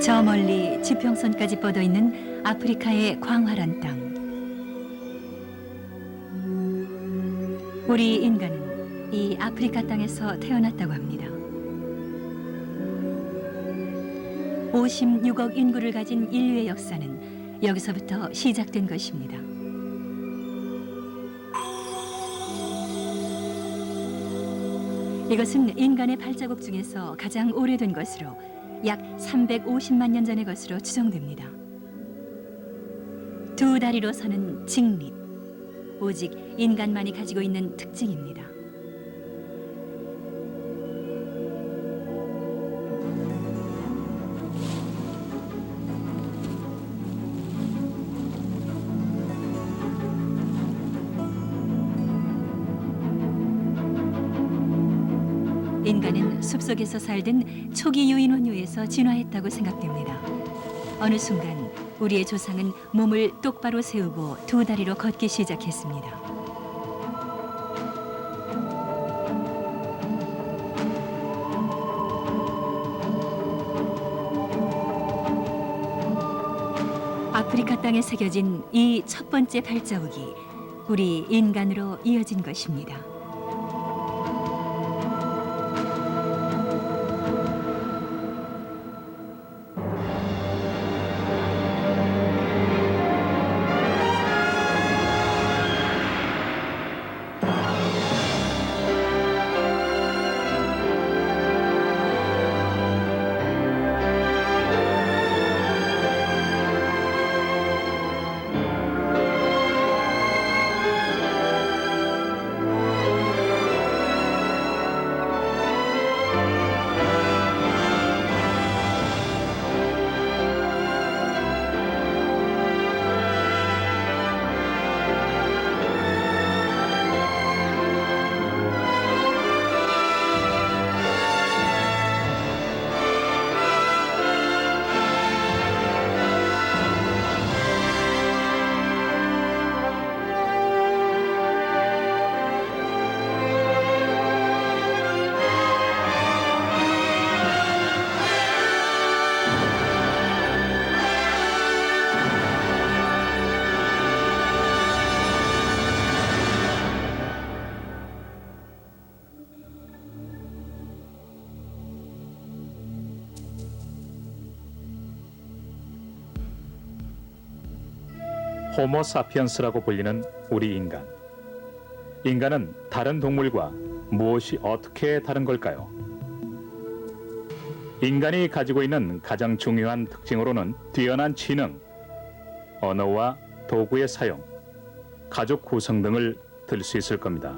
저 멀리 지평선까지 뻗어 있는 아프리카의 광활한 땅. 우리 인간은 이 아프리카 땅에서 태어났다고 합니다. 56억 인구를 가진 인류의 역사는 여기서부터 시작된 것입니다. 이것은 인간의 발자국 중에서 가장 오래된 것으로 약 350만 년 전의 것으로 추정됩니다. 두 다리로 서는 직립, 오직 인간만이 가지고 있는 특징입니다. 인간은 숲속에서 살던 초기 유인원류에서 진화했다고 생각됩니다. 어느 순간 우리의 조상은 몸을 똑바로 세우고 두 다리로 걷기 시작했습니다. 아프리카 땅에 새겨진 이 첫 번째 발자국이 우리 인간으로 이어진 것입니다. 호모사피엔스라고 불리는 우리 인간. 인간은 다른 동물과 무엇이 어떻게 다른 걸까요? 인간이 가지고 있는 가장 중요한 특징으로는 뛰어난 지능, 언어와 도구의 사용, 가족 구성 등을 들 수 있을 겁니다.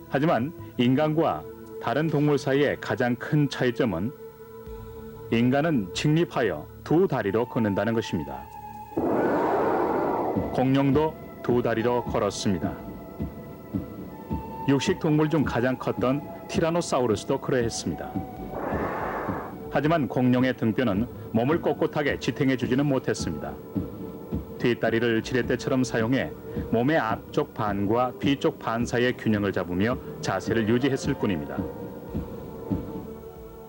하지만 인간과 다른 동물 사이의 가장 큰 차이점은 인간은 직립하여 두 다리로 걷는다는 것입니다. 공룡도 두 다리로 걸었습니다. 육식 동물 중 가장 컸던 티라노사우루스도 그러했습니다. 하지만 공룡의 등뼈는 몸을 꼿꼿하게 지탱해 주지는 못했습니다. 뒷다리를 지렛대처럼 사용해 몸의 앞쪽 반과 뒤쪽 반 사이의 균형을 잡으며 자세를 유지했을 뿐입니다.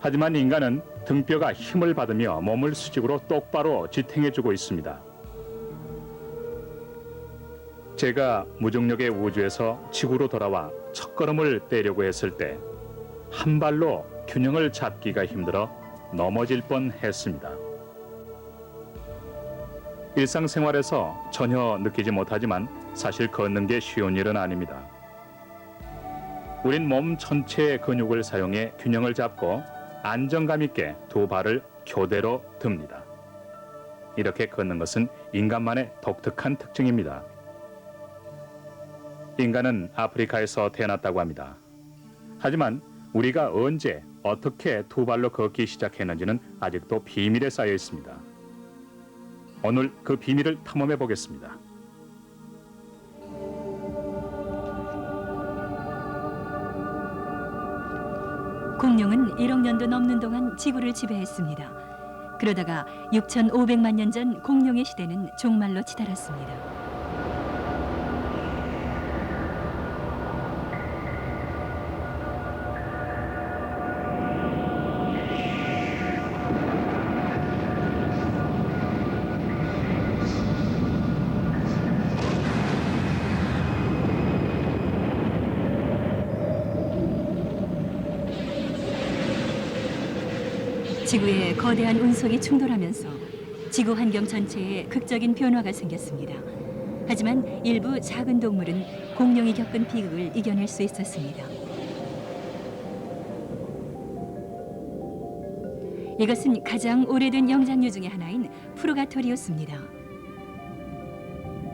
하지만 인간은 등뼈가 힘을 받으며 몸을 수직으로 똑바로 지탱해 주고 있습니다. 제가 무중력의 우주에서 지구로 돌아와 첫걸음을 떼려고 했을 때 한 발로 균형을 잡기가 힘들어 넘어질 뻔했습니다. 일상생활에서 전혀 느끼지 못하지만 사실 걷는 게 쉬운 일은 아닙니다. 우린 몸 전체의 근육을 사용해 균형을 잡고 안정감 있게 두 발을 교대로 듭니다. 이렇게 걷는 것은 인간만의 독특한 특징입니다. 인간은 아프리카에서 태어났다고 합니다. 하지만 우리가 언제 어떻게 두 발로 걷기 시작했는지는 아직도 비밀에 쌓여 있습니다. 오늘 그 비밀을 탐험해 보겠습니다. 공룡은 1억 년도 넘는 동안 지구를 지배했습니다. 그러다가 6,500만 년 전 공룡의 시대는 종말로 치달았습니다. 지구의 거대한 운석이 충돌하면서 지구 환경 전체에 극적인 변화가 생겼습니다. 하지만 일부 작은 동물은 공룡이 겪은 비극을 이겨낼 수 있었습니다. 이것은 가장 오래된 영장류 중의 하나인 프루가토리우스입니다.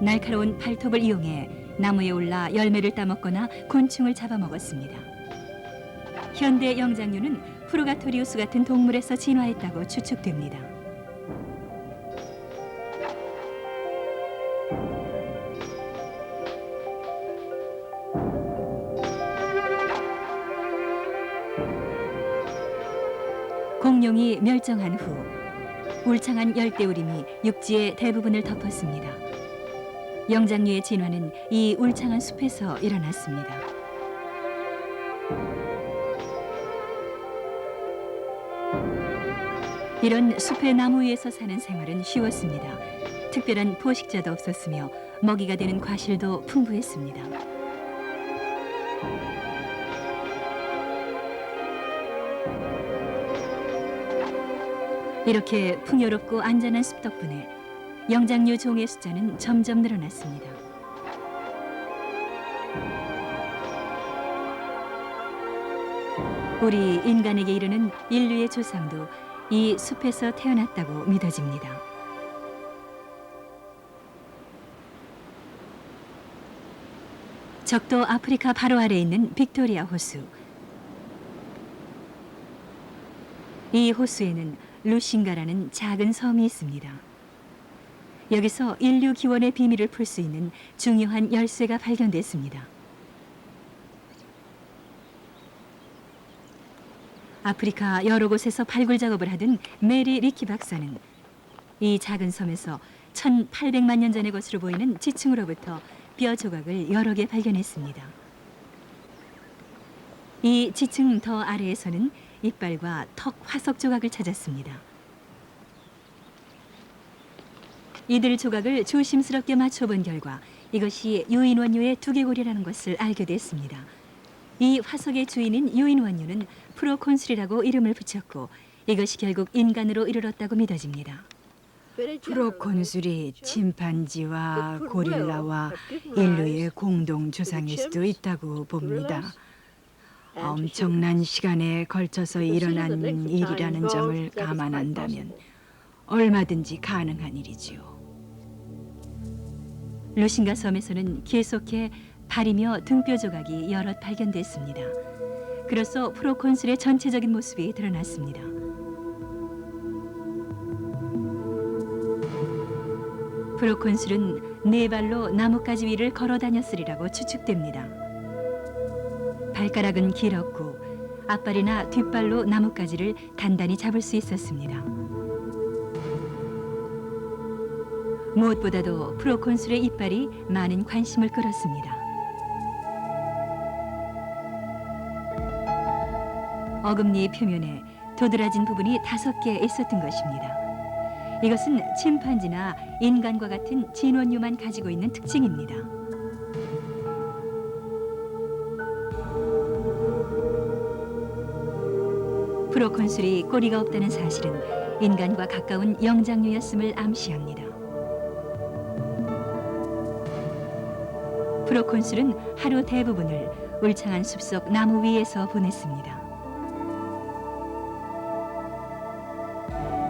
날카로운 발톱을 이용해 나무에 올라 열매를 따먹거나 곤충을 잡아먹었습니다. 현대 영장류는 프루가토리우스 같은 동물에서 진화했다고 추측됩니다. 공룡이 멸종한 후 울창한 열대우림이 육지의 대부분을 덮었습니다. 영장류의 진화는 이 울창한 숲에서 일어났습니다. 이런 숲의 나무 위에서 사는 생활은 쉬웠습니다. 특별한 포식자도 없었으며 먹이가 되는 과실도 풍부했습니다. 이렇게 풍요롭고 안전한 숲 덕분에 영장류 종의 숫자는 점점 늘어났습니다. 우리 인간에게 이르는 인류의 조상도 이 숲에서 태어났다고 믿어집니다. 적도 아프리카 바로 아래에 있는 빅토리아 호수. 이 호수에는 루싱가라는 작은 섬이 있습니다. 여기서 인류 기원의 비밀을 풀 수 있는 중요한 열쇠가 발견됐습니다. 아프리카 여러 곳에서 발굴 작업을 하던 메리 리키 박사는 이 작은 섬에서 1800만 년 전의 것으로 보이는 지층으로부터 뼈 조각을 여러 개 발견했습니다. 이 지층 더 아래에서는 이빨과 턱 화석 조각을 찾았습니다. 이들 조각을 조심스럽게 맞춰본 결과 이것이 유인원유의 두개골이라는 것을 알게 됐습니다. 이 화석의 주인인 유인원유는 프로콘술이라고 이름을 붙였고 이것이 결국 인간으로 이르렀다고 믿어집니다. 프로콘술이 침판지와 고릴라와 인류의 공동 조상일 수도 있다고 봅니다. 엄청난 시간에 걸쳐서 일어난 일이라는 점을 감안한다면 얼마든지 가능한 일이지요. 루싱가 섬에서는 계속해 발이며 등뼈 조각이 여럿 발견됐습니다. 그로써 프로콘술의 전체적인 모습이 드러났습니다. 프로콘술은 네 발로 나뭇가지 위를 걸어 다녔으리라고 추측됩니다. 발가락은 길었고 앞발이나 뒷발로 나뭇가지를 단단히 잡을 수 있었습니다. 무엇보다도 프로콘술의 이빨이 많은 관심을 끌었습니다. 어금니 표면에 도드라진 부분이 5개 있었던 것입니다. 이것은 침판지나 인간과 같은 진원류만 가지고 있는 특징입니다. 프로콘술이 꼬리가 없다는 사실은 인간과 가까운 영장류였음을 암시합니다. 프로콘술은 하루 대부분을 울창한 숲속 나무 위에서 보냈습니다.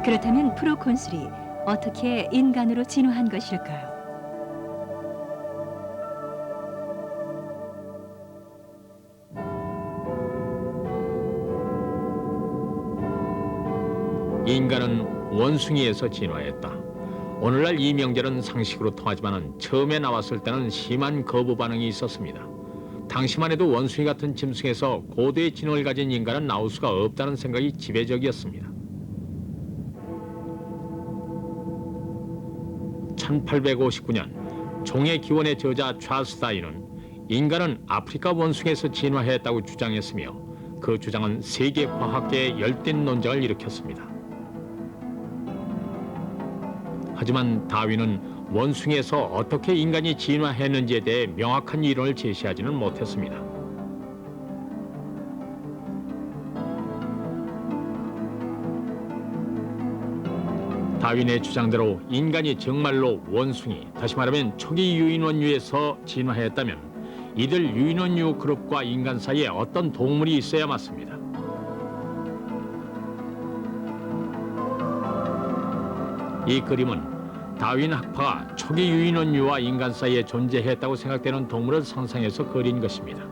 그렇다면 프로콘술이 어떻게 인간으로 진화한 것일까요? 인간은 원숭이에서 진화했다. 오늘날 이 명제는 상식으로 통하지만 처음에 나왔을 때는 심한 거부 반응이 있었습니다. 당시만 해도 원숭이 같은 짐승에서 고도의 지능을 가진 인간은 나올 수가 없다는 생각이 지배적이었습니다. 1859년 종의 기원의 저자 찰스 다윈은 인간은 아프리카 원숭이에서 진화했다고 주장했으며 그 주장은 세계 과학계에 열띤 논쟁을 일으켰습니다. 하지만 다윈은 원숭이에서 어떻게 인간이 진화했는지에 대해 명확한 이론을 제시하지는 못했습니다. 다윈의 주장대로 인간이 정말로 원숭이, 다시 말하면 초기 유인원류에서 진화했다면 이들 유인원류 그룹과 인간 사이에 어떤 동물이 있어야 맞습니다. 이 그림은 다윈 학파가 초기 유인원류와 인간 사이에 존재했다고 생각되는 동물을 상상해서 그린 것입니다.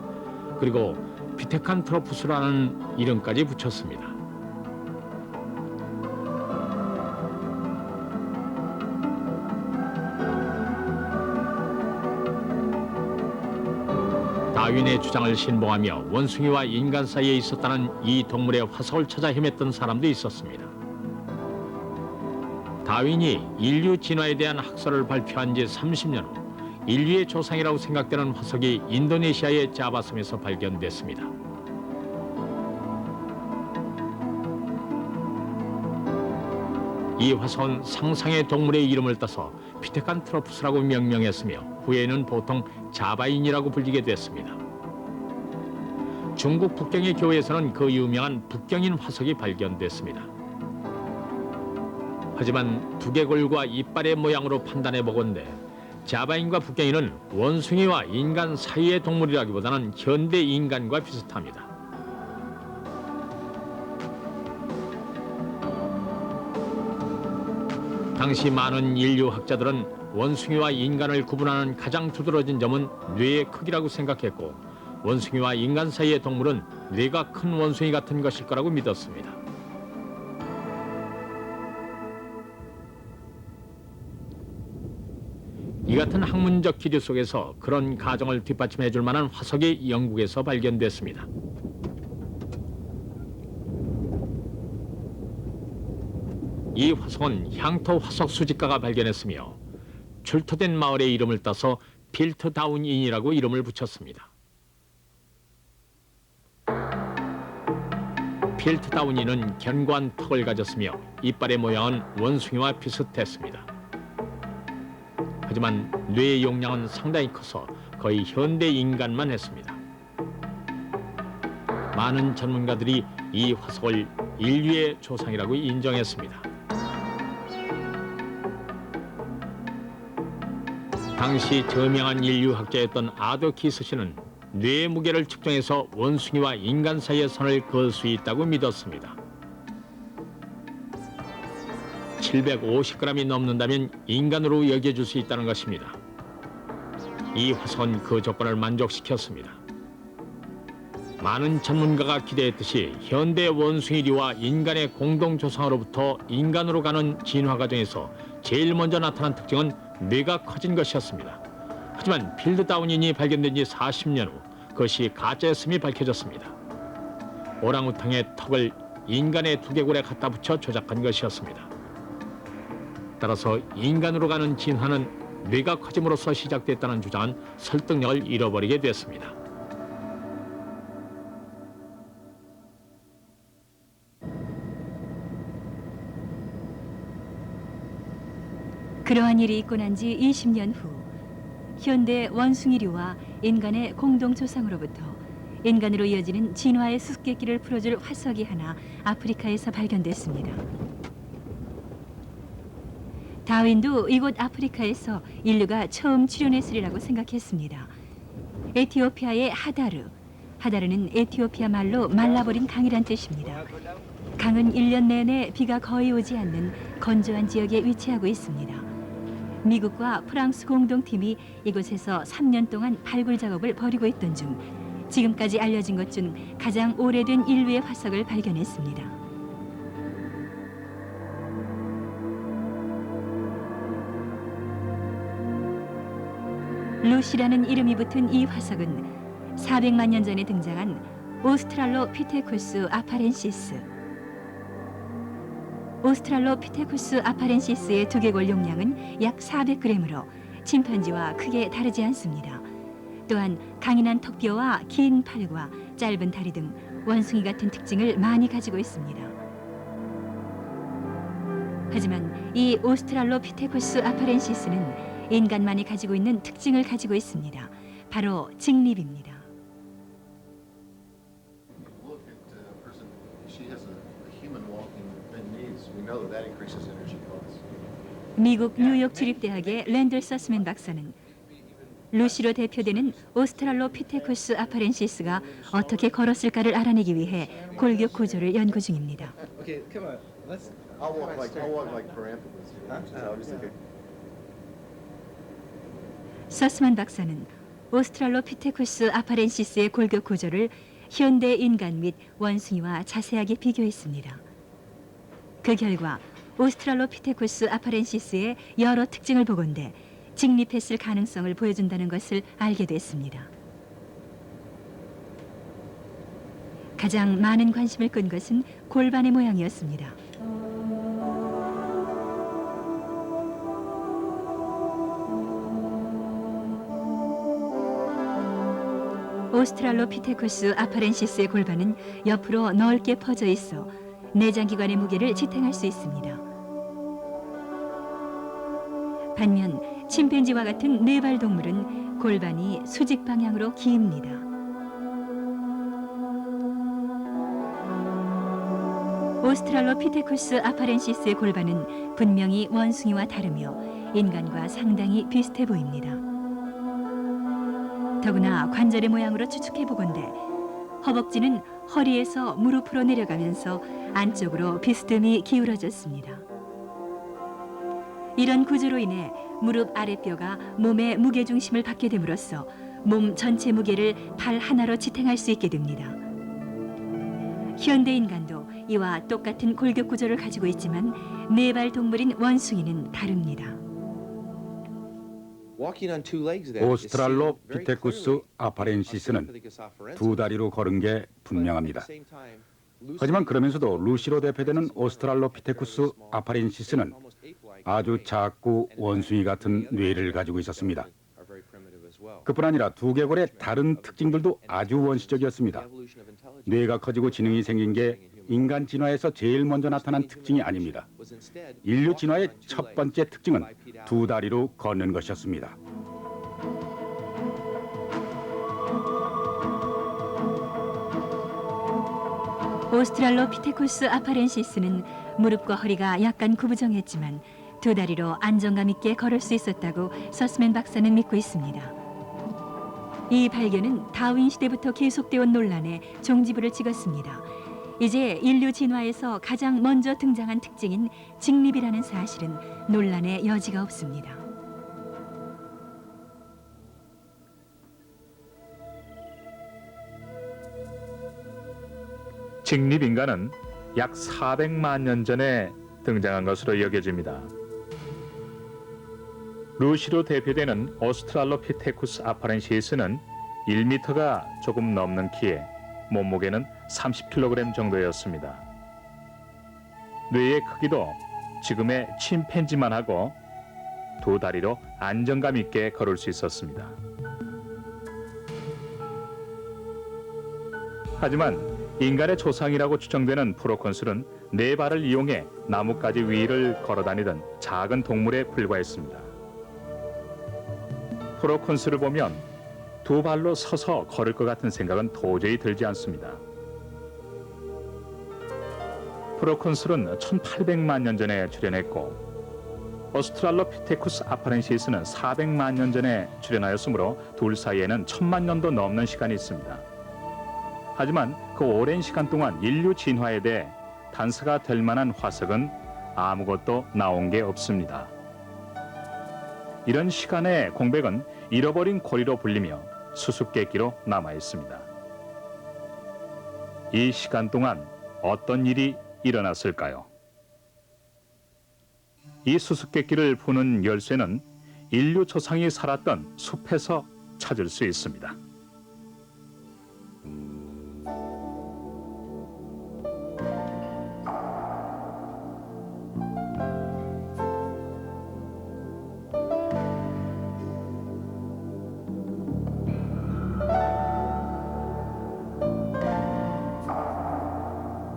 그리고 피테칸트로푸스라는 이름까지 붙였습니다. 다윈의 주장을 신봉하며 원숭이와 인간 사이에 있었다는 이 동물의 화석을 찾아 헤맸던 사람도 있었습니다. 다윈이 인류 진화에 대한 학설을 발표한 지 30년 후 인류의 조상이라고 생각되는 화석이 인도네시아의 자바섬에서 발견됐습니다. 이 화석은 상상의 동물의 이름을 따서 피테칸트로푸스라고 명명했으며 후에는 보통 자바인이라고 불리게 됐습니다. 중국 북경의 교회에서는 그 유명한 북경인 화석이 발견됐습니다. 하지만 두개골과 이빨의 모양으로 판단해 보건대 자바인과 북경인은 원숭이와 인간 사이의 동물이라기보다는 현대 인간과 비슷합니다. 당시 많은 인류학자들은 원숭이와 인간을 구분하는 가장 두드러진 점은 뇌의 크기라고 생각했고 원숭이와 인간 사이의 동물은 뇌가 큰 원숭이 같은 것일 거라고 믿었습니다. 이 같은 학문적 기류 속에서 그런 가정을 뒷받침해 줄 만한 화석이 영국에서 발견됐습니다. 이 화석은 향토 화석 수집가가 발견했으며 출토된 마을의 이름을 따서 필트다운인이라고 이름을 붙였습니다. 필트다운인은 견고한 턱을 가졌으며 이빨의 모양은 원숭이와 비슷했습니다. 하지만 뇌의 용량은 상당히 커서 거의 현대 인간만 했습니다. 많은 전문가들이 이 화석을 인류의 조상이라고 인정했습니다. 당시 저명한 인류학자였던 아도키스 씨는 뇌의 무게를 측정해서 원숭이와 인간 사이의 선을 그을 수 있다고 믿었습니다. 750g이 넘는다면 인간으로 여겨줄 수 있다는 것입니다. 이 화석은 그 조건을 만족시켰습니다. 많은 전문가가 기대했듯이 현대 원숭이류와 인간의 공동조상으로부터 인간으로 가는 진화 과정에서 제일 먼저 나타난 특징은 뇌가 커진 것이었습니다. 하지만 필드다운인이 발견된 지 40년 후 그것이 가짜였음이 밝혀졌습니다. 오랑우탕의 턱을 인간의 두개골에 갖다 붙여 조작한 것이었습니다. 따라서 인간으로 가는 진화는 뇌가 커짐으로써 시작됐다는 주장은 설득력을 잃어버리게 됐습니다. 그러한 일이 있고 난 지 20년 후 현대 원숭이류와 인간의 공동 조상으로부터 인간으로 이어지는 진화의 수수께끼를 풀어줄 화석이 하나 아프리카에서 발견됐습니다. 다윈도 이곳 아프리카에서 인류가 처음 출현했으리라고 생각했습니다. 에티오피아의 하다르는 에티오피아 말로 말라버린 강이란 뜻입니다. 강은 1년 내내 비가 거의 오지 않는 건조한 지역에 위치하고 있습니다. 미국과 프랑스 공동팀이 이곳에서 3년 동안 발굴 작업을 벌이고 있던 중 지금까지 알려진 것 중 가장 오래된 인류의 화석을 발견했습니다. 루시라는 이름이 붙은 이 화석은 400만 년 전에 등장한 오스트랄로피테쿠스 아파렌시스의 두개골 용량은 약 400g으로 침팬지와 크게 다르지 않습니다. 또한 강인한 턱뼈와 긴 팔과 짧은 다리 등 원숭이 같은 특징을 많이 가지고 있습니다. 하지만 이 오스트랄로피테쿠스 아파렌시스는 인간만이 가지고 있는 특징을 가지고 있습니다. 바로 직립입니다. Look at a person, she has a human walking with bent knees. We know that increases energy costs. 미국 뉴욕 주립대학의 랜들 서스맨 박사는 루시로 대표되는 오스트랄로피테쿠스 아파렌시스가 어떻게 걸었을까를 알아내기 위해 골격 구조를 연구 중입니다. Okay, come on. Let's. I'll walk like paranthropus. I'll just like 서스만 박사는 오스트랄로피테쿠스 아파렌시스의 골격 구조를 현대 인간 및 원숭이와 자세하게 비교했습니다. 그 결과 오스트랄로피테쿠스 아파렌시스의 여러 특징을 보건대 직립했을 가능성을 보여준다는 것을 알게 됐습니다. 가장 많은 관심을 끈 것은 골반의 모양이었습니다. 오스트랄로피테쿠스 아파렌시스의 골반은 옆으로 넓게 퍼져 있어 내장기관의 무게를 지탱할 수 있습니다. 반면 침팬지와 같은 네발 동물은 골반이 수직 방향으로 기입니다. 오스트랄로피테쿠스 아파렌시스의 골반은 분명히 원숭이와 다르며 인간과 상당히 비슷해 보입니다. 더구나 관절의 모양으로 추측해 보건대 허벅지는 허리에서 무릎으로 내려가면서 안쪽으로 비스듬히 기울어졌습니다. 이런 구조로 인해 무릎 아랫뼈가 몸의 무게중심을 받게 됨으로써 몸 전체 무게를 발 하나로 지탱할 수 있게 됩니다. 현대 인간도 이와 똑같은 골격 구조를 가지고 있지만 네발 동물인 원숭이는 다릅니다. 오스트랄로피테쿠스 아파렌시스는 두 다리로 걸은 게 분명합니다. 하지만 그러면서도 루시로 대표되는 오스트랄로피테쿠스 아파렌시스는 아주 작고 원숭이 같은 뇌를 가지고 있었습니다. 그뿐 아니라 두개골의 다른 특징들도 아주 원시적이었습니다. 뇌가 커지고 지능이 생긴 게 인간 진화에서 제일 먼저 나타난 특징이 아닙니다. 인류 진화의 첫 번째 특징은 두 다리로 걷는 것이었습니다. 오스트랄로피테쿠스 아파렌시스는 무릎과 허리가 약간 구부정했지만 두 다리로 안정감 있게 걸을 수 있었다고 서스맨 박사는 믿고 있습니다. 이 발견은 다윈 시대부터 계속되어 온 논란에 종지부를 찍었습니다. 이제 인류 진화에서 가장 먼저 등장한 특징인 직립이라는 사실은 논란의 여지가 없습니다. 직립인간은 약 400만 년 전에 등장한 것으로 여겨집니다. 루시로 대표되는 오스트랄로피테쿠스 아파렌시스는 1m가 조금 넘는 키에 몸무게는 30kg 정도였습니다. 뇌의 크기도 지금의 침팬지만 하고 두 다리로 안정감 있게 걸을 수 있었습니다. 하지만 인간의 조상이라고 추정되는 프로콘술은 네 발을 이용해 나뭇가지 위를 걸어다니던 작은 동물에 불과했습니다. 프로콘술을 보면 두 발로 서서 걸을 것 같은 생각은 도저히 들지 않습니다. 프로콘술은 1800만 년 전에 출현했고 오스트랄로피테쿠스 아파렌시스는 400만 년 전에 출현하였으므로 둘 사이에는 1000만 년도 넘는 시간이 있습니다. 하지만 그 오랜 시간 동안 인류 진화에 대해 단서가 될 만한 화석은 아무것도 나온 게 없습니다. 이런 시간의 공백은 잃어버린 고리로 불리며 수수께끼로 남아 있습니다. 이 시간 동안 어떤 일이 일어났을까요? 이 수수께끼를 푸는 열쇠는 인류 조상이 살았던 숲에서 찾을 수 있습니다.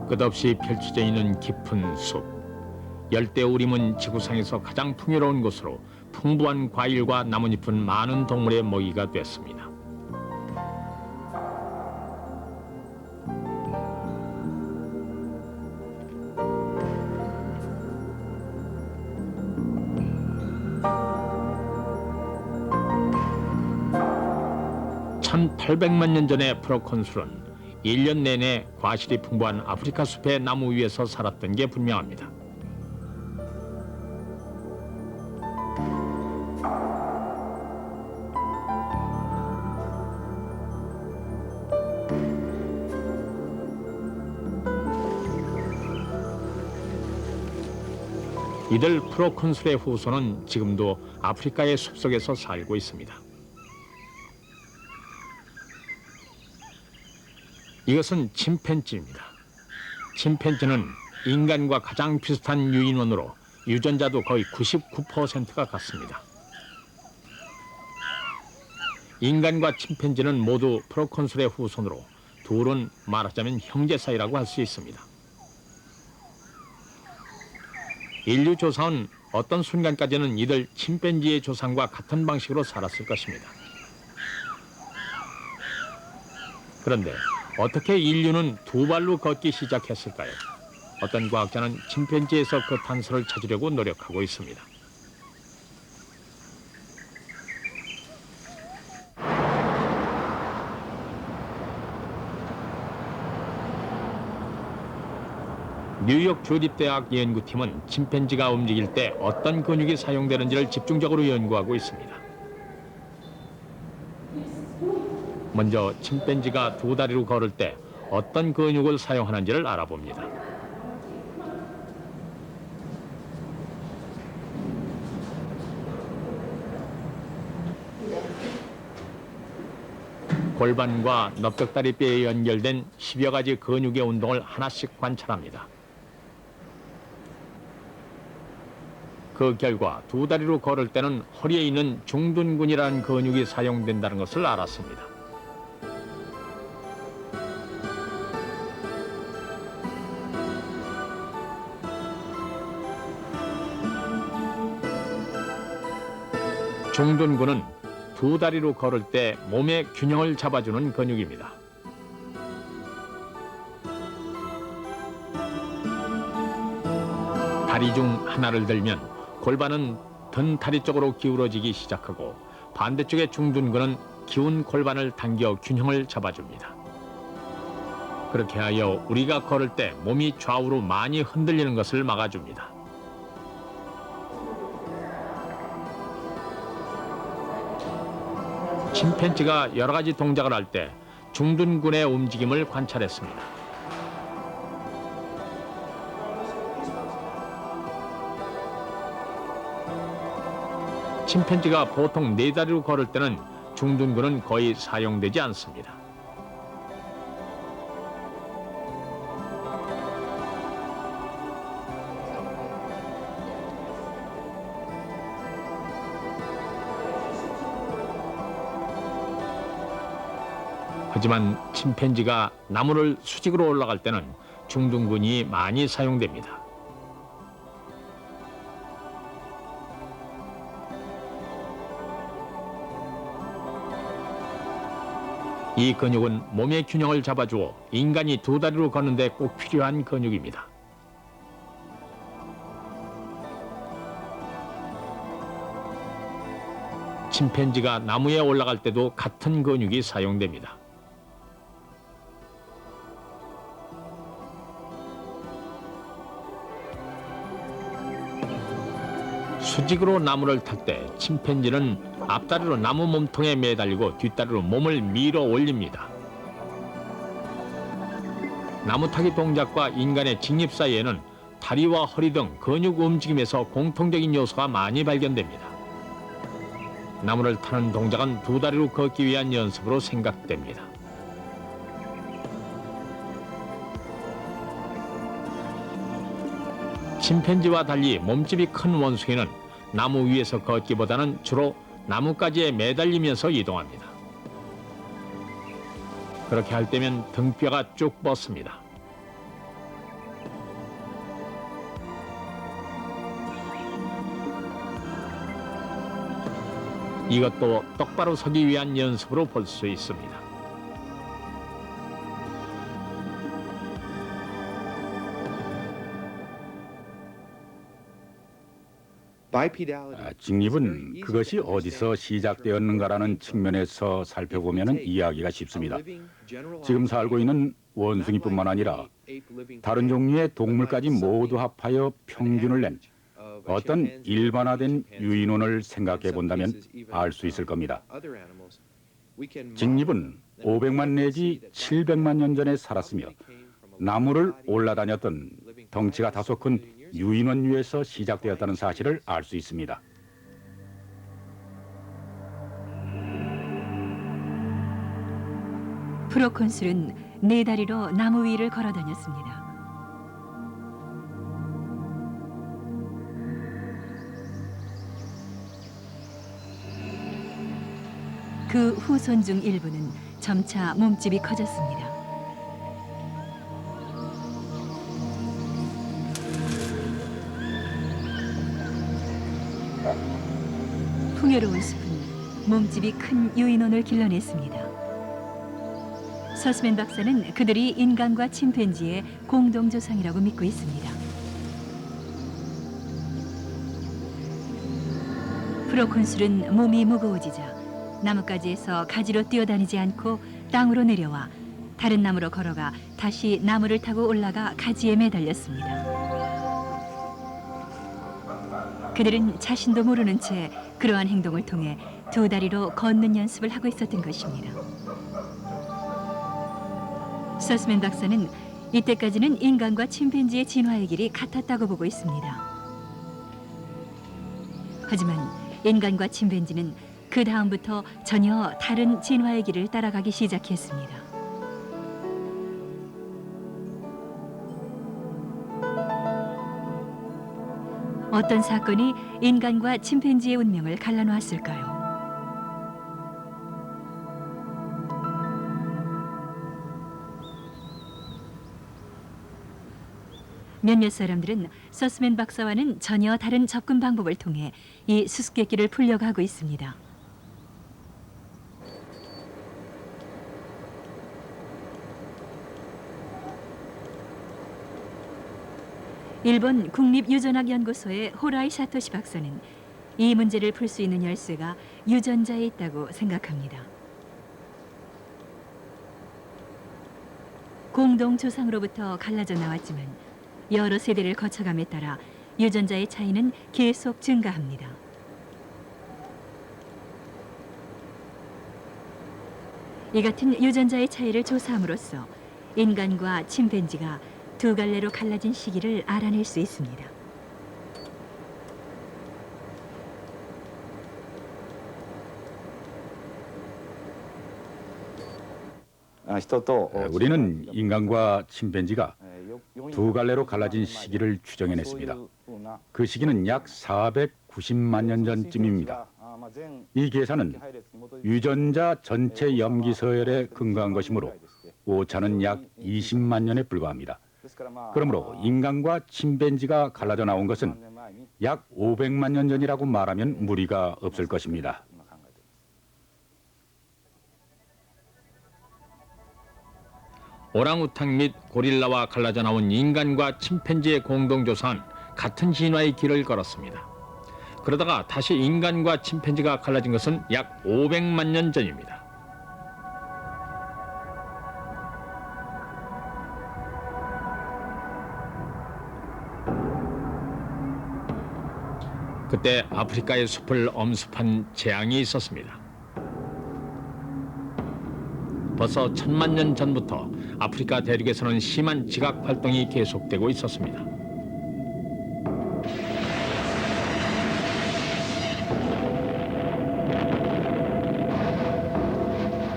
끝없이 펼쳐져 있는 깊은 숲. 열대우림은 지구상에서 가장 풍요로운 곳으로 풍부한 과일과 나뭇잎은 많은 동물의 먹이가 됐습니다. 1800만 년 전의 프로콘술은 1년 내내 과실이 풍부한 아프리카 숲의 나무 위에서 살았던 게 분명합니다. 이들 프로콘술의 후손은 지금도 아프리카의 숲속에서 살고 있습니다. 이것은 침팬지입니다. 침팬지는 인간과 가장 비슷한 유인원으로 유전자도 거의 99%가 같습니다. 인간과 침팬지는 모두 프로콘술의 후손으로 둘은 말하자면 형제 사이라고 할 수 있습니다. 인류 조상은 어떤 순간까지는 이들 침팬지의 조상과 같은 방식으로 살았을 것입니다. 그런데 어떻게 인류는 두 발로 걷기 시작했을까요? 어떤 과학자는 침팬지에서 그 단서를 찾으려고 노력하고 있습니다. 뉴욕 주립대학 연구팀은 침팬지가 움직일 때 어떤 근육이 사용되는지를 집중적으로 연구하고 있습니다. 먼저 침팬지가 두 다리로 걸을 때 어떤 근육을 사용하는지를 알아봅니다. 골반과 넓적다리뼈에 연결된 10여 가지 근육의 운동을 하나씩 관찰합니다. 그 결과 두 다리로 걸을 때는 허리에 있는 중둔근이라는 근육이 사용된다는 것을 알았습니다. 중둔근은 두 다리로 걸을 때 몸의 균형을 잡아주는 근육입니다. 다리 중 하나를 들면 골반은 등 다리 쪽으로 기울어지기 시작하고 반대쪽의 중둔근은 기운 골반을 당겨 균형을 잡아줍니다. 그렇게 하여 우리가 걸을 때 몸이 좌우로 많이 흔들리는 것을 막아줍니다. 침팬지가 여러 가지 동작을 할 때 중둔근의 움직임을 관찰했습니다. 침팬지가 보통 네 다리로 걸을 때는 중둔근은 거의 사용되지 않습니다. 하지만 침팬지가 나무를 수직으로 올라갈 때는 중둔근이 많이 사용됩니다. 이 근육은 몸의 균형을 잡아주어 인간이 두 다리로 걷는 데 꼭 필요한 근육입니다. 침팬지가 나무에 올라갈 때도 같은 근육이 사용됩니다. 수직으로 나무를 탈 때 침팬지는 앞다리로 나무 몸통에 매달리고 뒷다리로 몸을 밀어 올립니다. 나무 타기 동작과 인간의 직립 사이에는 다리와 허리 등 근육 움직임에서 공통적인 요소가 많이 발견됩니다. 나무를 타는 동작은 두 다리로 걷기 위한 연습으로 생각됩니다. 침팬지와 달리 몸집이 큰 원숭이는 나무 위에서 걷기보다는 주로 나뭇가지에 매달리면서 이동합니다. 그렇게 할 때면 등뼈가 쭉 뻗습니다. 이것도 똑바로 서기 위한 연습으로 볼 수 있습니다. 직립은 그것이 어디서 시작되었는가라는 측면에서 살펴보면 이해하기가 쉽습니다. 지금 살고 있는 원숭이뿐만 아니라 다른 종류의 동물까지 모두 합하여 평균을 낸 어떤 일반화된 유인원을 생각해 본다면 알 수 있을 겁니다. 직립은 500만 내지 700만 년 전에 살았으며 나무를 올라다녔던 덩치가 다소 큰 유인원류에서 시작되었다는 사실을 알 수 있습니다. 프로콘술은 네 다리로 나무 위를 걸어 다녔습니다. 그 후손 중 일부는 점차 몸집이 커졌습니다. 풍요로운 숲은 몸집이 큰 유인원을 길러냈습니다. 서스맨 박사는 그들이 인간과 침팬지의 공동 조상이라고 믿고 있습니다. 프로콘술은 몸이 무거워지자 나뭇가지에서 가지로 뛰어다니지 않고 땅으로 내려와 다른 나무로 걸어가 다시 나무를 타고 올라가 가지에 매달렸습니다. 그들은 자신도 모르는 채 그러한 행동을 통해 두 다리로 걷는 연습을 하고 있었던 것입니다. 서스맨 박사는 이때까지는 인간과 침팬지의 진화의 길이 같았다고 보고 있습니다. 하지만 인간과 침팬지는 그 다음부터 전혀 다른 진화의 길을 따라가기 시작했습니다. 어떤 사건이 인간과 침팬지의 운명을 갈라놓았을까요? 몇몇 사람들은 서스맨 박사와는 전혀 다른 접근 방법을 통해 이 수수께끼를 풀려고 하고 있습니다. 일본 국립유전학연구소의 호라이 사토시 박사는 이 문제를 풀 수 있는 열쇠가 유전자에 있다고 생각합니다. 공동 조상으로부터 갈라져 나왔지만 여러 세대를 거쳐감에 따라 유전자의 차이는 계속 증가합니다. 이 같은 유전자의 차이를 조사함으로써 인간과 침팬지가 두 갈래로 갈라진 시기를 알아낼 수 있습니다. 우리는 인간과 침팬지가 두 갈래로 갈라진 시기를 추정해냈습니다. 그 시기는 약 490만 년 전쯤입니다. 이 계산은 유전자 전체 염기 서열에 근거한 것이므로 오차는 약 20만 년에 불과합니다. 그러므로 인간과 침팬지가 갈라져 나온 것은 약 500만 년 전이라고 말하면 무리가 없을 것입니다. 오랑우탕 및 고릴라와 갈라져 나온 인간과 침팬지의 공동조사는 같은 진화의 길을 걸었습니다. 그러다가 다시 인간과 침팬지가 갈라진 것은 약 500만 년 전입니다. 그때 아프리카의 숲을 엄습한 재앙이 있었습니다. 벌써 1000만 년 전부터 아프리카 대륙에서는 심한 지각 활동이 계속되고 있었습니다.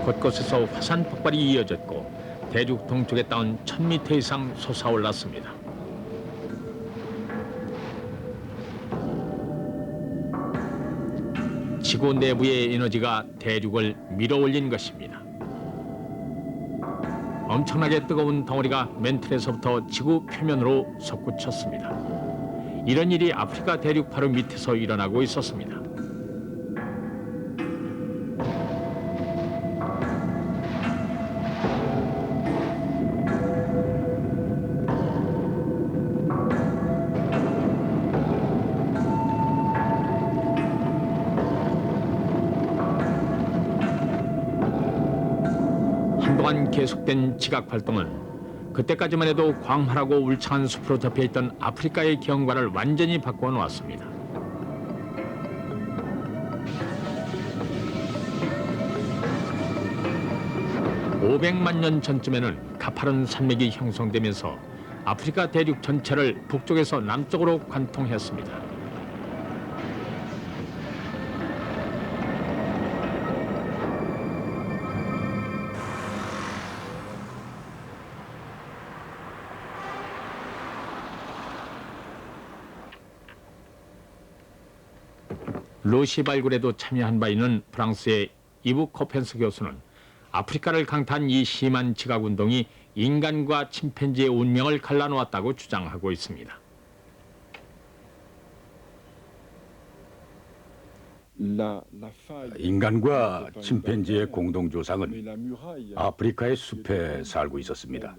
곳곳에서 화산 폭발이 이어졌고 대륙 동쪽에 닿은 1000m 이상 솟아올랐습니다. 지구 내부의 에너지가 대륙을 밀어올린 것입니다. 엄청나게 뜨거운 덩어리가 맨틀에서부터 지구 표면으로 솟구쳤습니다. 이런 일이 아프리카 대륙 바로 밑에서 일어나고 있었습니다. 한동안 계속된 지각 활동은 그때까지만 해도 광활하고 울창한 숲으로 덮여있던 아프리카의 경관을 완전히 바꿔 놓았습니다. 500만 년 전쯤에는 가파른 산맥이 형성되면서 아프리카 대륙 전체를 북쪽에서 남쪽으로 관통했습니다. 루시 발굴에도 참여한 바 있는 프랑스의 이브 코펜스 교수는 아프리카를 강타한 이 심한 지각운동이 인간과 침팬지의 운명을 갈라놓았다고 주장하고 있습니다. 인간과 침팬지의 공동 조상은 아프리카의 숲에 살고 있었습니다.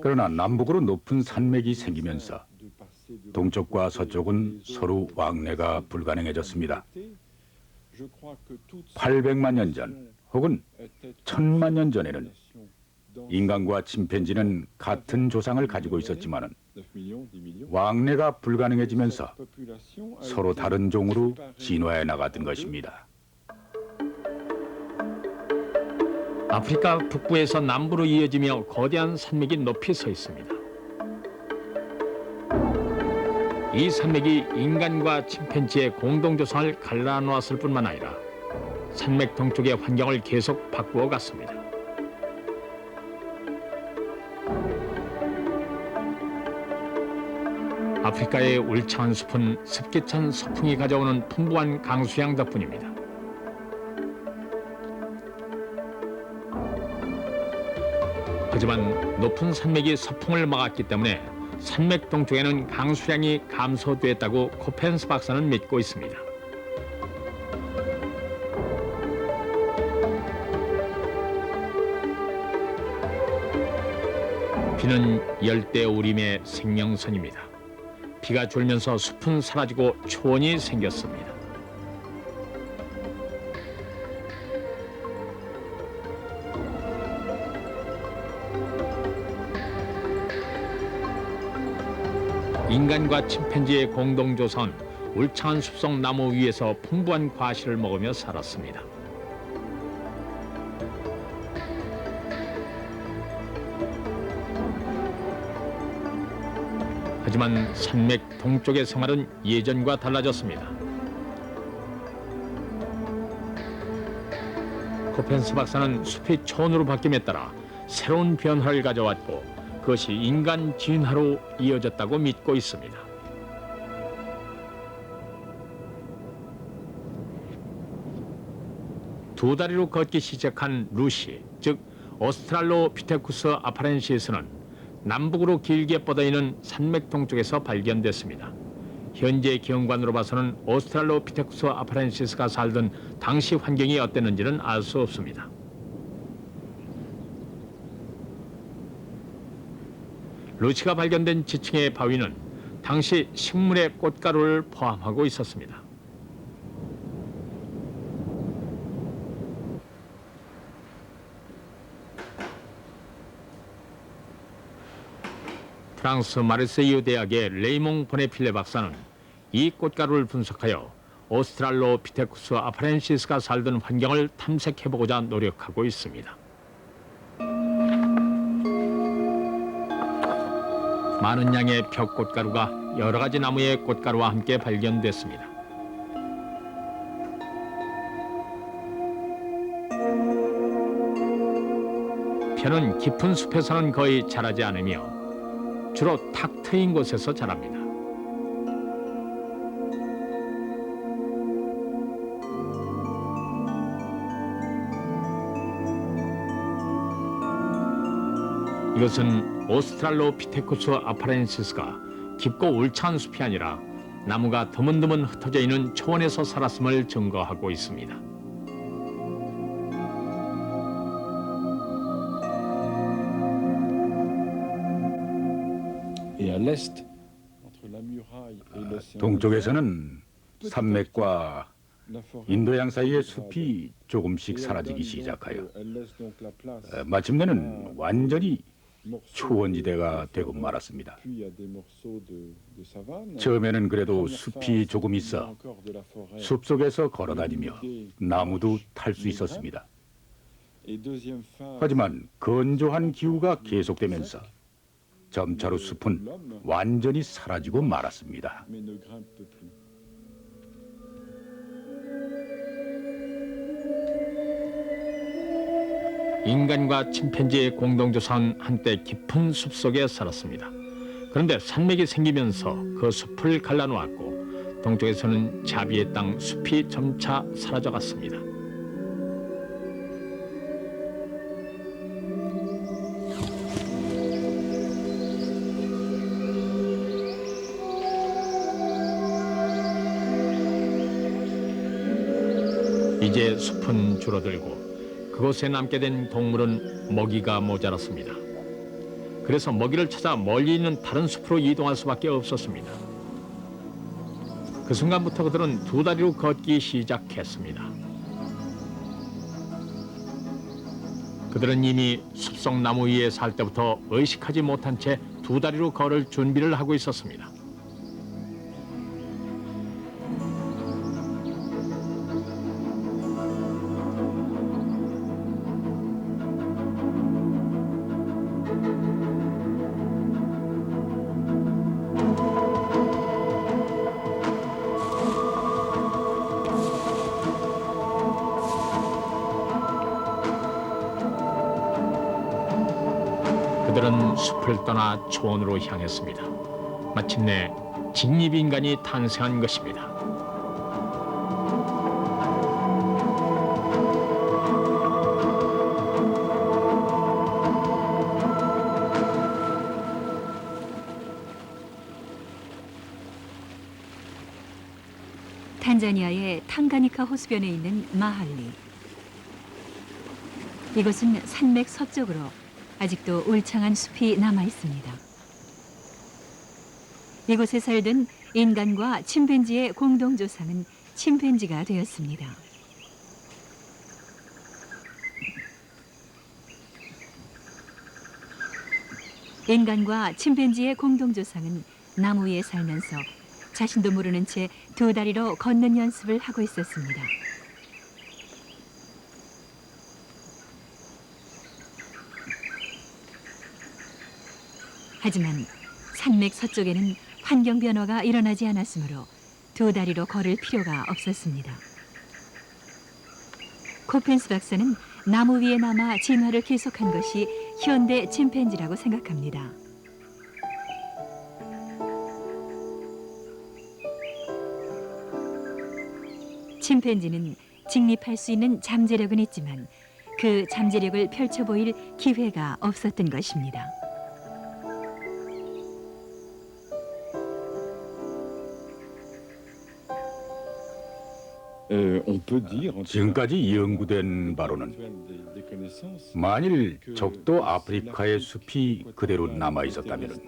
그러나 남북으로 높은 산맥이 생기면서 동쪽과 서쪽은 서로 왕래가 불가능해졌습니다. 800만 년 전 혹은 1000만 년 전에는 인간과 침팬지는 같은 조상을 가지고 있었지만 왕래가 불가능해지면서 서로 다른 종으로 진화해 나갔던 것입니다. 아프리카 북부에서 남부로 이어지며 거대한 산맥이 높이 서 있습니다. 이 산맥이 인간과 침팬지의 공동조상을 갈라놓았을 뿐만 아니라 산맥 동쪽의 환경을 계속 바꾸어 갔습니다. 아프리카의 울창한 숲은 습기 찬 서풍이 가져오는 풍부한 강수량 덕분입니다. 하지만 높은 산맥이 서풍을 막았기 때문에 산맥 동쪽에는 강수량이 감소됐다고 코펜스 박사는 믿고 있습니다. 비는 열대우림의 생명선입니다. 비가 졸면서 숲은 사라지고 초원이 생겼습니다. 인간과 침팬지의 공동조상은 울창한 숲속 나무 위에서 풍부한 과실을 먹으며 살았습니다. 하지만 산맥 동쪽의 생활은 예전과 달라졌습니다. 코펜스 박사는 숲이 초원으로 바뀜에 따라 새로운 변화를 가져왔고 그것이 인간 진화로 이어졌다고 믿고 있습니다. 두 다리로 걷기 시작한 루시, 즉 오스트랄로피테쿠스 아파렌시스는 남북으로 길게 뻗어있는 산맥 동쪽에서 발견됐습니다. 현재 경관으로 봐서는 오스트랄로피테쿠스 아파렌시스가 살던 당시 환경이 어땠는지는 알 수 없습니다. 루시가 발견된 지층의 바위는 당시 식물의 꽃가루를 포함하고 있었습니다. 프랑스 마르세유 대학의 레이몽 보네필레 박사는 이 꽃가루를 분석하여 오스트랄로피테쿠스 아파렌시스가 살던 환경을 탐색해보고자 노력하고 있습니다. 많은 양의 벽꽃가루가 여러 가지 나무의 꽃가루와 함께 발견됐습니다. 벼는 깊은 숲에서는 거의 자라지 않으며 주로 탁 트인 곳에서 자랍니다. 이것은 오스트랄로피테쿠스 아파렌시스가 깊고 울창한 숲이 아니라 나무가 드문드문 흩어져 있는 초원에서 살았음을 증거하고 있습니다. 동쪽에서는 산맥과 인도양 사이의 숲이 조금씩 사라지기 시작하여 마침내는 완전히 초원지대가 되고 말았습니다. 처음에는 그래도 숲이 조금 있어 숲속에서 걸어다니며 나무도 탈 수 있었습니다. 하지만 건조한 기후가 계속되면서 점차로 숲은 완전히 사라지고 말았습니다. 인간과 침팬지의 공동조상은 한때 깊은 숲속에 살았습니다. 그런데 산맥이 생기면서 그 숲을 갈라놓았고 동쪽에서는 자비의 땅 숲이 점차 사라져갔습니다. 이제 숲은 줄어들고 그곳에 남게 된 동물은 먹이가 모자랐습니다. 그래서 먹이를 찾아 멀리 있는 다른 숲으로 이동할 수밖에 없었습니다. 그 순간부터 그들은 두 다리로 걷기 시작했습니다. 그들은 이미 숲속 나무 위에 살 때부터 의식하지 못한 채 두 다리로 걸을 준비를 하고 있었습니다. 그들은 숲을 떠나 초원으로 향했습니다. 마침내 직립인간이 탄생한 것입니다. 탄자니아의 탕가니카 호수변에 있는 마할리. 이곳은 산맥 서쪽으로 아직도 울창한 숲이 남아 있습니다. 이곳에 살던 인간과 침팬지의 공동 조상은 침팬지가 되었습니다. 인간과 침팬지의 공동 조상은 나무 위에 살면서 자신도 모르는 채 두 다리로 걷는 연습을 하고 있었습니다. 하지만 산맥 서쪽에는 환경 변화가 일어나지 않았으므로 두 다리로 걸을 필요가 없었습니다. 코펜스 박사는 나무 위에 남아 진화를 계속한 것이 현대 침팬지라고 생각합니다. 침팬지는 직립할 수 있는 잠재력은 있지만 그 잠재력을 펼쳐 보일 기회가 없었던 것입니다. 지금까지 연구된 바로는 만일 적도 아프리카의 숲이 그대로 남아 있었다면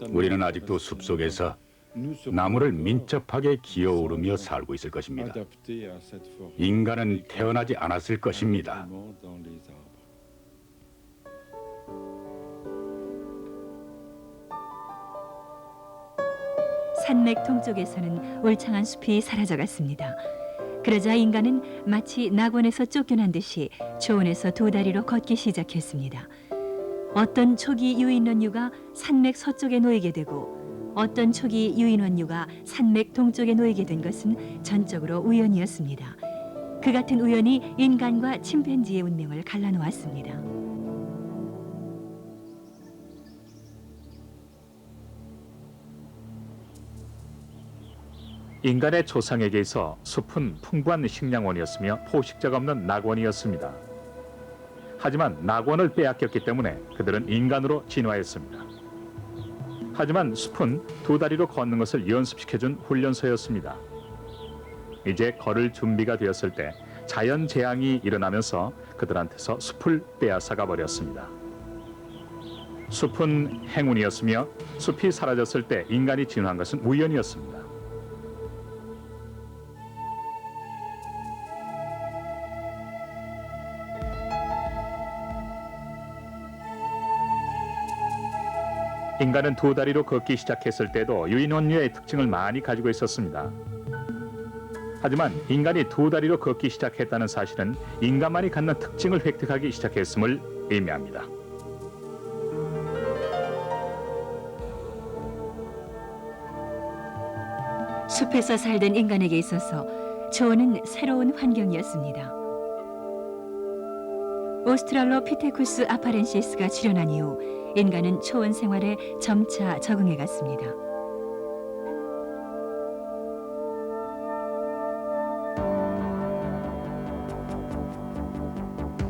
우리는 아직도 숲속에서 나무를 민첩하게 기어오르며 살고 있을 것입니다. 인간은 태어나지 않았을 것입니다. 산맥 동쪽에서는 울창한 숲이 사라져갔습니다. 그러자 인간은 마치 낙원에서 쫓겨난 듯이 초원에서 두 다리로 걷기 시작했습니다. 어떤 초기 유인원류가 산맥 서쪽에 놓이게 되고 어떤 초기 유인원류가 산맥 동쪽에 놓이게 된 것은 전적으로 우연이었습니다. 그 같은 우연이 인간과 침팬지의 운명을 갈라놓았습니다. 인간의 조상에게 있어 숲은 풍부한 식량원이었으며 포식자가 없는 낙원이었습니다. 하지만 낙원을 빼앗겼기 때문에 그들은 인간으로 진화했습니다. 하지만 숲은 두 다리로 걷는 것을 연습시켜준 훈련소였습니다. 이제 걸을 준비가 되었을 때 자연 재앙이 일어나면서 그들한테서 숲을 빼앗아가 버렸습니다. 숲은 행운이었으며 숲이 사라졌을 때 인간이 진화한 것은 우연이었습니다. 인간은 두 다리로 걷기 시작했을 때도 유인원류의 특징을 많이 가지고 있었습니다. 하지만 인간이 두 다리로 걷기 시작했다는 사실은 인간만이 갖는 특징을 획득하기 시작했음을 의미합니다. 숲에서 살던 인간에게 있어서 초원은 새로운 환경이었습니다. 오스트랄로피테쿠스 아파렌시스가 출현한 이후 인간은 초원 생활에 점차 적응해 갔습니다.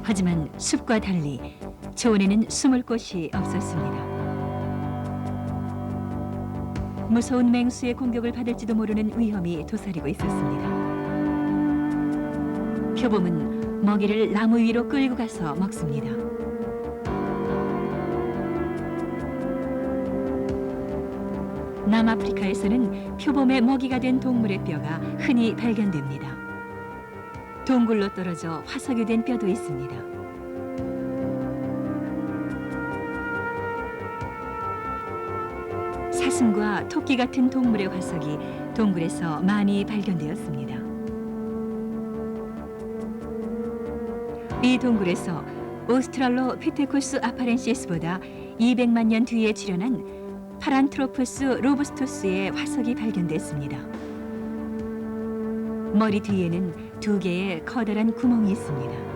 하지만 숲과 달리 초원에는 숨을 곳이 없었습니다. 무서운 맹수의 공격을 받을지도 모르는 위험이 도사리고 있었습니다. 표범은 먹이를 나무 위로 끌고 가서 먹습니다. 남아프리카에서는 표범의 먹이가 된 동물의 뼈가 흔히 발견됩니다. 동굴로 떨어져 화석이 된 뼈도 있습니다. 사슴과 토끼 같은 동물의 화석이 동굴에서 많이 발견되었습니다. 이 동굴에서 오스트랄로피테쿠스 아파렌시스보다 200만 년 뒤에 출현한 파란트로푸스 로부스투스의 화석이 발견됐습니다. 머리 뒤에는 2개의 커다란 구멍이 있습니다.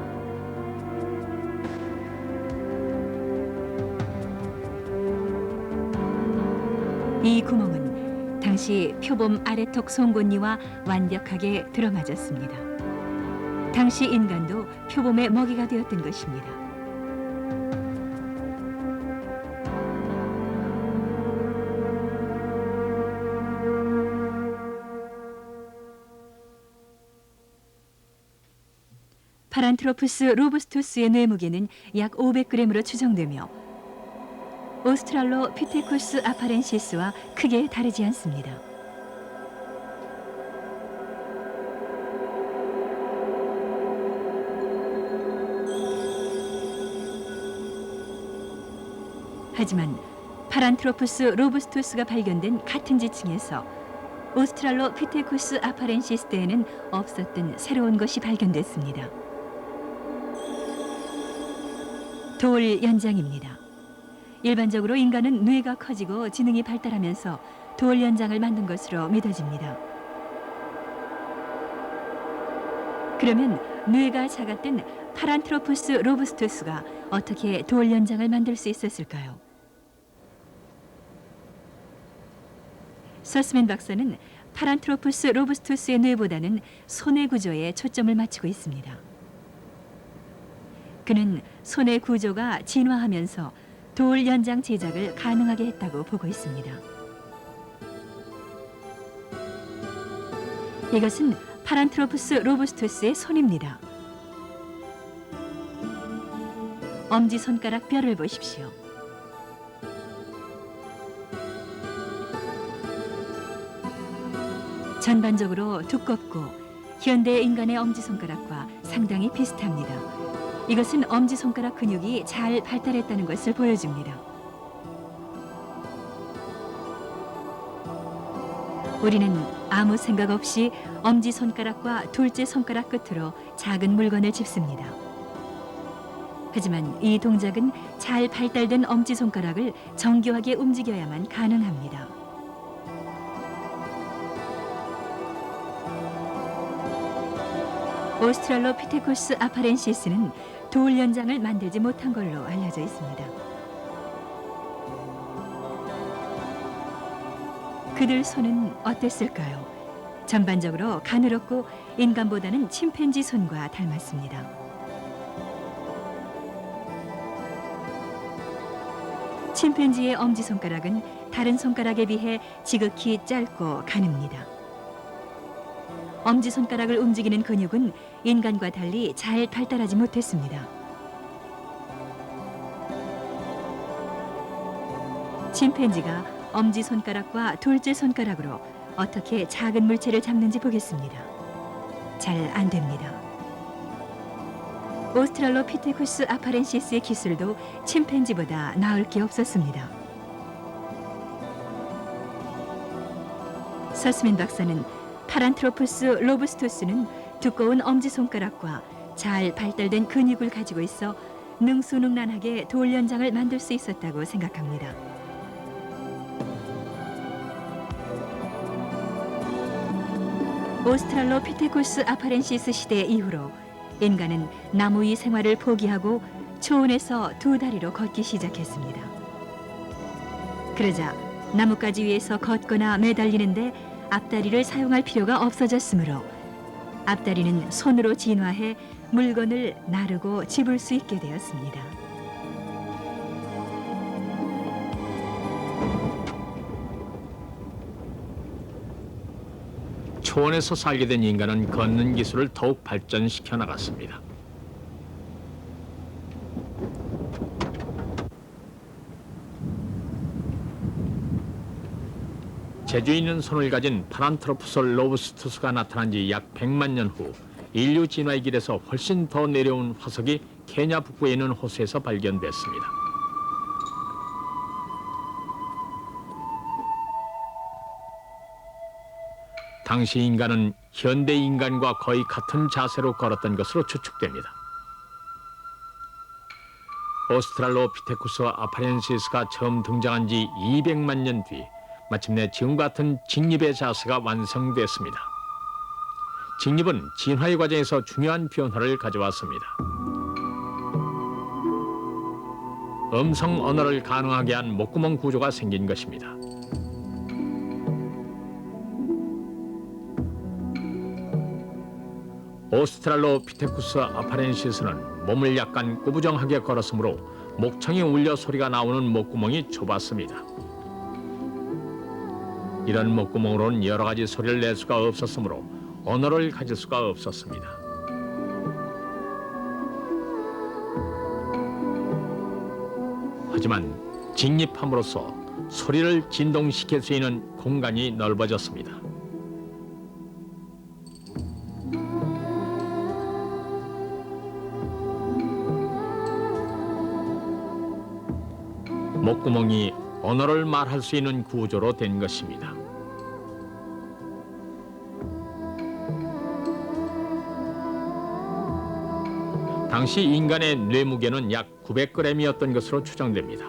이 구멍은 당시 표범 아래턱 송곳니와 완벽하게 들어맞았습니다. 당시 인간도 표범의 먹이가 되었던 것입니다. 파란트로푸스 로부스투스의 뇌무게는 약 500g으로 추정되며 오스트랄로피테쿠스 아파렌시스와 크게 다르지 않습니다. 하지만 파란트로푸스 로부스투스가 발견된 같은 지층에서 오스트랄로피테쿠스 아파렌시스 때에는 없었던 새로운 것이 발견됐습니다. 돌 연장입니다. 일반적으로 인간은 뇌가 커지고 지능이 발달하면서 돌 연장을 만든 것으로 믿어집니다. 그러면 뇌가 작았던 파란트로푸스 로부스투스가 어떻게 돌 연장을 만들 수 있었을까요? 서스맨 박사는 파란트로푸스 로부스투스의 뇌보다는 손의 구조에 초점을 맞추고 있습니다. 그는 손의 구조가 진화하면서 돌 연장 제작을 가능하게 했다고 보고 있습니다. 이것은 파란트로푸스 로부스투스의 손입니다. 엄지손가락 뼈를 보십시오. 전반적으로 두껍고 현대 인간의 엄지손가락과 상당히 비슷합니다. 이것은 엄지손가락 근육이 잘 발달했다는 것을 보여줍니다. 우리는 아무 생각 없이 엄지손가락과 둘째 손가락 끝으로 작은 물건을 짚습니다. 하지만 이 동작은 잘 발달된 엄지손가락을 정교하게 움직여야만 가능합니다. 오스트랄로피테쿠스 아파렌시스는 돌 연장을 만들지 못한 걸로 알려져 있습니다. 그들 손은 어땠을까요? 전반적으로 가늘었고 인간보다는 침팬지 손과 닮았습니다. 침팬지의 엄지손가락은 다른 손가락에 비해 지극히 짧고 가늡니다. 엄지손가락을 움직이는 근육은 인간과 달리 잘 발달하지 못했습니다. 침팬지가 엄지손가락과 둘째 손가락으로 어떻게 작은 물체를 잡는지 보겠습니다. 잘 안 됩니다. 오스트랄로피테쿠스 아파렌시스의 기술도 침팬지보다 나을 게 없었습니다. 서스민 박사는 파란트로푸스 로부스투스는 두꺼운 엄지손가락과 잘 발달된 근육을 가지고 있어 능수능란하게 돌 연장을 만들 수 있었다고 생각합니다. 오스트랄로피테쿠스 아파렌시스 시대 이후로 인간은 나무 위 생활을 포기하고 초원에서 두 다리로 걷기 시작했습니다. 그러자 나뭇가지 위에서 걷거나 매달리는데 앞다리를 사용할 필요가 없어졌으므로 앞다리는 손으로 진화해 물건을 나르고 집을 수 있게 되었습니다. 초원에서 살게 된 인간은 걷는 기술을 더욱 발전시켜 나갔습니다. 제주 있는 손을 가진 파란트로푸스 로부스투스가 나타난 지 약 100만 년 후 인류 진화의 길에서 훨씬 더 내려온 화석이 케냐 북부에 있는 호수에서 발견됐습니다. 당시 인간은 현대 인간과 거의 같은 자세로 걸었던 것으로 추측됩니다. 오스트랄로피테쿠스 아파렌시스가 처음 등장한 지 200만 년 뒤 마침내 지금 같은 직립의 자세가 완성됐습니다. 직립은 진화의 과정에서 중요한 변화를 가져왔습니다. 음성 언어를 가능하게 한 목구멍 구조가 생긴 것입니다. 오스트랄로피테쿠스 아파렌시스는 몸을 약간 꾸부정하게 걸었으므로 목청이 울려 소리가 나오는 목구멍이 좁았습니다. 이런 목구멍으로는 여러 가지 소리를 낼 수가 없었으므로 언어를 가질 수가 없었습니다. 하지만 직립함으로써 소리를 진동시킬 수 있는 공간이 넓어졌습니다. 목구멍이 언어를 말할 수 있는 구조로 된 것입니다. 당시 인간의 뇌무게는 약 900g이었던 것으로 추정됩니다.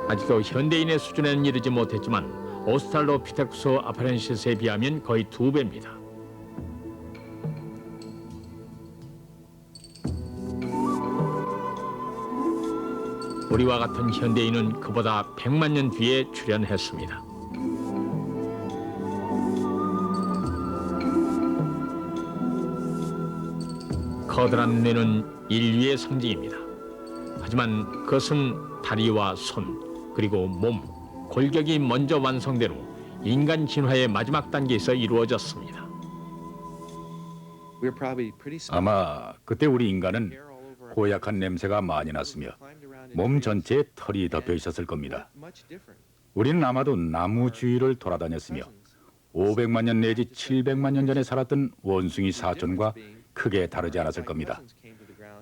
아직도 현대인의 수준에는 이르지 못했지만 오스트랄로피테쿠스 아파렌시스에 비하면 거의 2배입니다. 우리와 같은 현대인은 그보다 100만 년 뒤에 출현했습니다. 커다란 뇌는 인류의 상징입니다. 하지만 그것은 다리와 손, 그리고 몸, 골격이 먼저 완성된 후 인간 진화의 마지막 단계에서 이루어졌습니다. 아마 그때 우리 인간은 고약한 냄새가 많이 났으며 몸 전체에 털이 덮여 있었을 겁니다. 우리는 아마도 나무 주위를 돌아다녔으며 500만 년 내지 700만 년 전에 살았던 원숭이 사촌과 크게 다르지 않았을 겁니다.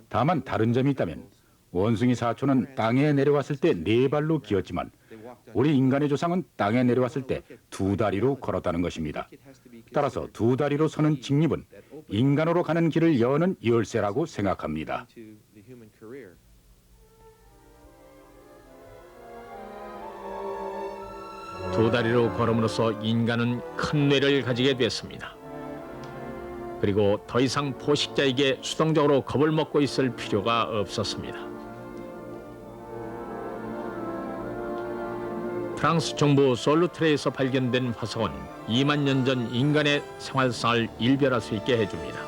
다만 다른 점이 있다면 원숭이 사촌은 땅에 내려왔을 때 4발로 기었지만 우리 인간의 조상은 땅에 내려왔을 때 2다리로 걸었다는 것입니다. 따라서 2다리로 서는 직립은 인간으로 가는 길을 여는 열쇠라고 생각합니다. 두 다리로 걸음으로써 인간은 큰 뇌를 가지게 됐습니다. 그리고 더 이상 포식자에게 수동적으로 겁을 먹고 있을 필요가 없었습니다. 프랑스 정부 솔루트레에서 발견된 화석은 2만 년 전 인간의 생활상을 일별할 수 있게 해줍니다.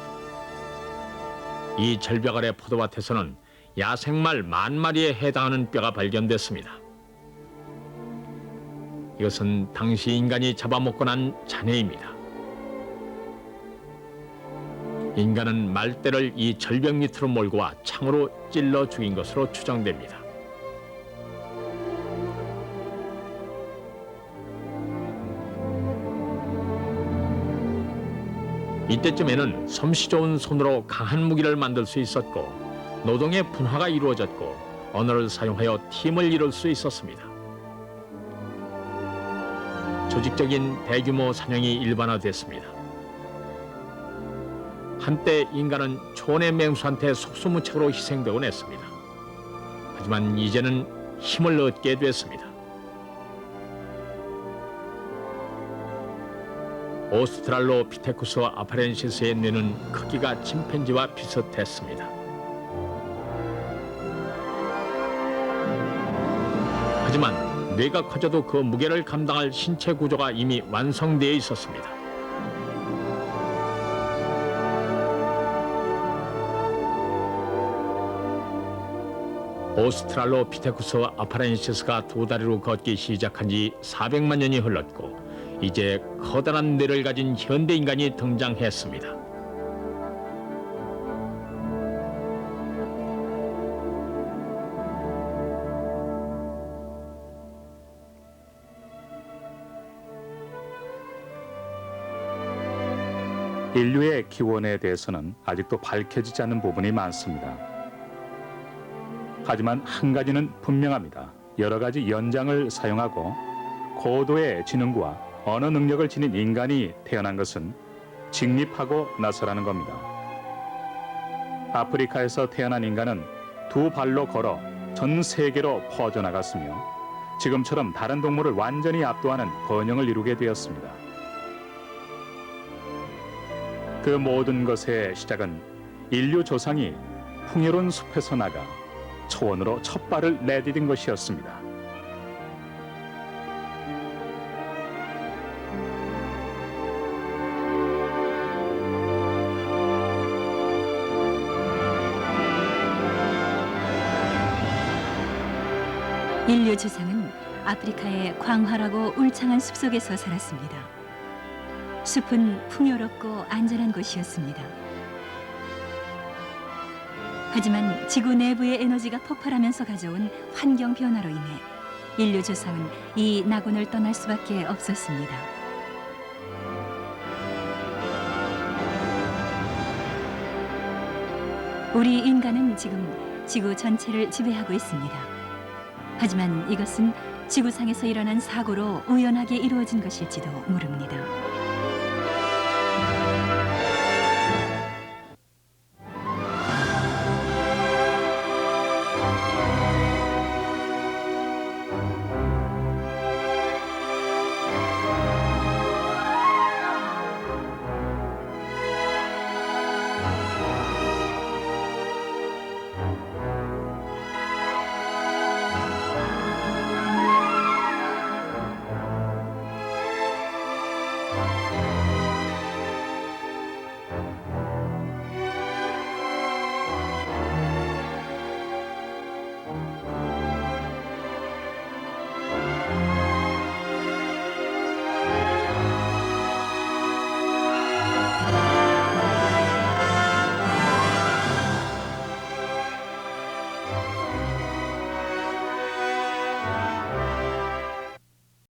이 절벽 아래 포도밭에서는 야생말 10,000마리에 해당하는 뼈가 발견됐습니다. 이것은 당시 인간이 잡아먹고 난 잔해입니다. 인간은 말대를 이 절벽 밑으로 몰고 와 창으로 찔러 죽인 것으로 추정됩니다. 이때쯤에는 솜씨 좋은 손으로 강한 무기를 만들 수 있었고 노동의 분화가 이루어졌고 언어를 사용하여 팀을 이룰 수 있었습니다. 조직적인 대규모 사냥이 일반화됐습니다. 한때 인간은 초원의 맹수한테 속수무책으로 희생되곤 했습니다. 하지만 이제는 힘을 얻게 됐습니다. 오스트랄로피테쿠스 아파렌시스의 뇌는 크기가 침팬지와 비슷했습니다. 하지만 뇌가 커져도 그 무게를 감당할 신체 구조가 이미 완성되어 있었습니다. 오스트랄로피테쿠스 아파렌시스가 두 다리로 걷기 시작한 지 400만 년이 흘렀고 이제 커다란 뇌를 가진 현대 인간이 등장했습니다. 인류의 기원에 대해서는 아직도 밝혀지지 않는 부분이 많습니다. 하지만 한 가지는 분명합니다. 여러 가지 연장을 사용하고 고도의 지능과 언어 능력을 지닌 인간이 태어난 것은 직립하고 나서라는 겁니다. 아프리카에서 태어난 인간은 두 발로 걸어 전 세계로 퍼져나갔으며 지금처럼 다른 동물을 완전히 압도하는 번영을 이루게 되었습니다. 그 모든 것의 시작은 인류 조상이 풍요로운 숲에서 나가 초원으로 첫 발을 내디딘 것이었습니다. 인류 조상은 아프리카의 광활하고 울창한 숲속에서 살았습니다. 숲은 풍요롭고 안전한 곳이었습니다. 하지만 지구 내부의 에너지가 폭발하면서 가져온 환경 변화로 인해 인류 조상은 이 낙원을 떠날 수밖에 없었습니다. 우리 인간은 지금 지구 전체를 지배하고 있습니다. 하지만 이것은 지구상에서 일어난 사고로 우연하게 이루어진 것일지도 모릅니다.